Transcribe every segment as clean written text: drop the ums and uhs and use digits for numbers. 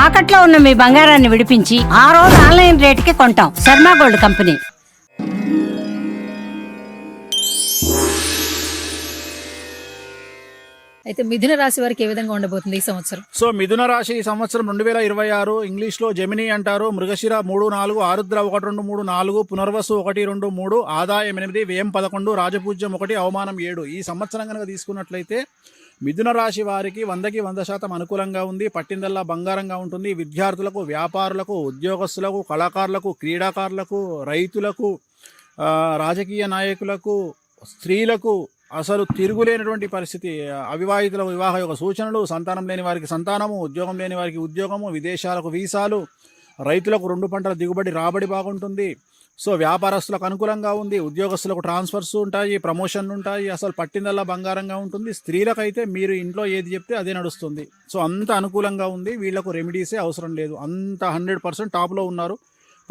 తాకట్లో ఉన్న మీ బంగారాన్ని విడిపించి ఆ రోజు ఆన్లైన్ రేటుకి కొంటాం. Sharma gold company. అయితే మిథున రాశి వారికి ఏ విధంగా ఉండబోతుంది ఈ సంవత్సరం? సో మిథున రాశి ఈ సంవత్సరం 2026 ఇంగ్లీష్లో జెమిని అంటారు. మృగశిర 3, 4, ఆరుద్ర 1, 2, 3, 4, పునర్వసు 1, 2, 3, ఆదాయం 8, వ్యయం 11, రాజపూజ్యం 1, అవమానం 7. ఈ సంవత్సరం కనుక తీసుకున్నట్లయితే మిథున రాశి వారికి 100కి 100% అనుకూలంగా ఉంది. పట్టిందల్లా బంగారంగా ఉంటుంది. విద్యార్థులకు, వ్యాపారులకు, ఉద్యోగస్తులకు, కళాకారులకు, క్రీడాకారులకు, రైతులకు, రాజకీయ నాయకులకు, స్త్రీలకు అసలు తిరుగులేనటువంటి పరిస్థితి. అవివాహితులకు వివాహ యొక్క సూచనలు, సంతానం లేని వారికి సంతానము, ఉద్యోగం లేని వారికి ఉద్యోగము, విదేశాలకు వీసాలు, రైతులకు 2 పంటల దిగుబడి రాబడి బాగుంటుంది. సో వ్యాపారస్తులకు అనుకూలంగా ఉంది. ఉద్యోగస్తులకు ట్రాన్స్ఫర్స్ ఉంటాయి, ప్రమోషన్లు ఉంటాయి. అసలు పట్టిందల్లా బంగారంగా ఉంటుంది. స్త్రీలకైతే మీరు ఇంట్లో ఏది చెప్తే అదే నడుస్తుంది. సో అంత అనుకూలంగా ఉంది. వీళ్లకు రెమెడీసే అవసరం లేదు. అంత 100% టాప్లో ఉన్నారు.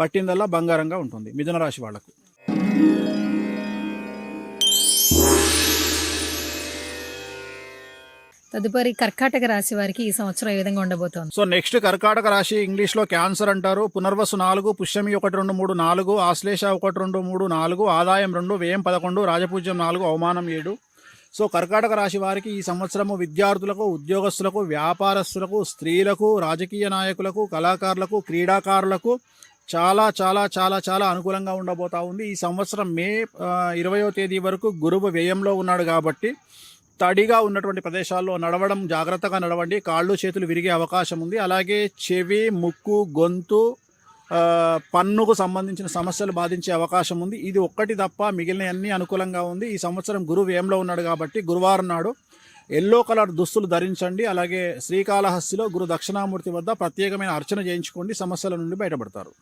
పట్టిందల్లా బంగారంగా ఉంటుంది మిథున రాశి వాళ్లకు. తదుపరి కర్కాటక రాశి వారికి ఈ సంవత్సరం ఏ విధంగా ఉండబోతోంది? సో నెక్స్ట్ కర్కాటక రాశి ఇంగ్లీష్లో క్యాన్సర్ అంటారు. పునర్వసు 4, పుష్యమి 1, 2, 3, 4, ఆశ్లేష 1, 2, 3, 4, ఆదాయం 2, వ్యయం 11, రాజపూజ్యం 4, అవమానం 7. సో కర్కాటక రాశి వారికి ఈ సంవత్సరము విద్యార్థులకు, ఉద్యోగస్తులకు, వ్యాపారస్తులకు, స్త్రీలకు, రాజకీయ నాయకులకు, కళాకారులకు, క్రీడాకారులకు చాలా చాలా చాలా చాలా అనుకూలంగా ఉండబోతా ఉంది. ఈ సంవత్సరం మే 20వ తేదీ వరకు గురువు వ్యయంలో ఉన్నాడు కాబట్టి తడిగా ఉన్నటువంటి ప్రదేశాల్లో నడవడం, జాగ్రత్తగా నడవండి. కాళ్ళు చేతులు విరిగే అవకాశం ఉంది. అలాగే చెవి, ముక్కు, గొంతు, పన్నుకు సంబంధించిన సమస్యలు బాధించే అవకాశం ఉంది. ఇది ఒక్కటి తప్ప మిగిలిన అన్ని అనుకూలంగా ఉంది. ఈ సంవత్సరం గురువు వ్యయంలో ఉన్నాడు కాబట్టి గురువారం నాడు ఎల్లో కలర్ దుస్తులు ధరించండి. అలాగే శ్రీకాళహస్తిలో గురు దక్షిణామూర్తి వద్ద ప్రత్యేకమైన అర్చన చేయించుకోండి. సమస్యల నుండి బయటపడతారు.